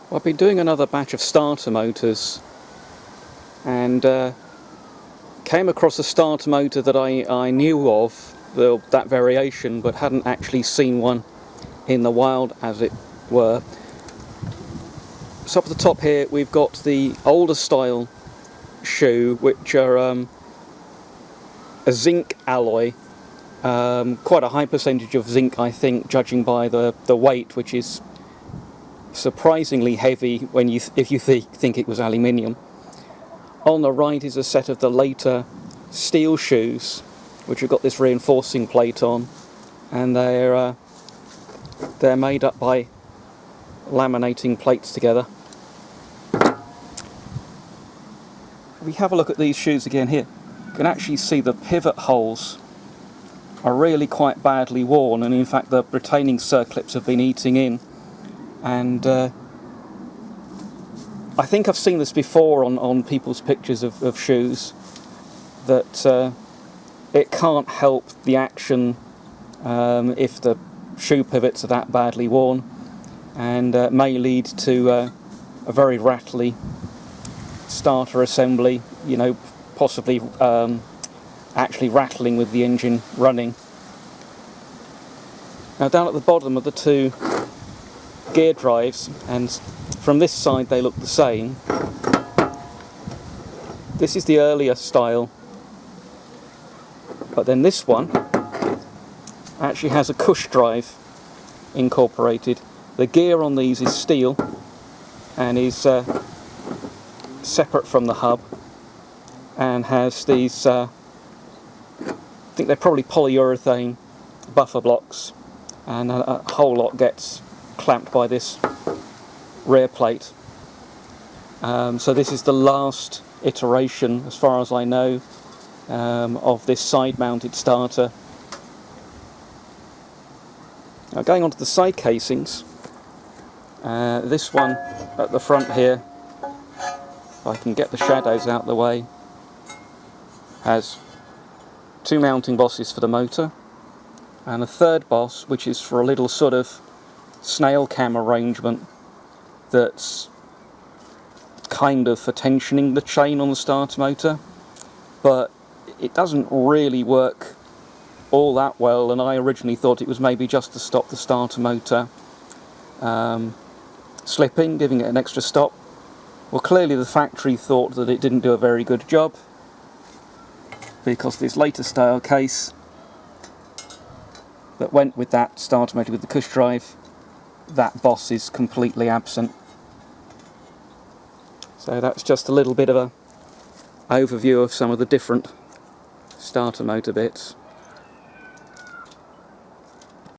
Well, I've been doing another batch of starter motors and came across a starter motor that I knew of, that variation, but hadn't actually seen one in the wild, as it were. So up at the top here we've got the older style shoe, which are a zinc alloy, quite a high percentage of zinc, I think, judging by the weight, which is surprisingly heavy when if you think it was aluminium. On the right is a set of the later steel shoes, which have got this reinforcing plate on, and they're made up by laminating plates together. If we have a look at these shoes again here, you can actually see the pivot holes are really quite badly worn, and in fact the retaining circlips have been eating in. And I think I've seen this before on people's pictures of shoes, that it can't help the action if the shoe pivots are that badly worn, and may lead to a very rattly starter assembly, possibly actually rattling with the engine running. Now down at the bottom are the two gear drives, and from this side they look the same. This is the earlier style, but then this one actually has a cush drive incorporated. The gear on these is steel and is separate from the hub, and has these I think they're probably polyurethane buffer blocks, and a whole lot gets clamped by this rear plate. So this is the last iteration, as far as I know, of this side-mounted starter. Now going on to the side casings, this one at the front here, if I can get the shadows out of the way, has two mounting bosses for the motor, and a third boss which is for a little sort of snail cam arrangement that's kind of for tensioning the chain on the starter motor, but it doesn't really work all that well, and I originally thought it was maybe just to stop the starter motor slipping, giving it an extra stop. Well, clearly the factory thought that it didn't do a very good job, because this later style case that went with that starter motor with the cush drive, that boss is completely absent. So that's just a little bit of a overview of some of the different starter motor bits.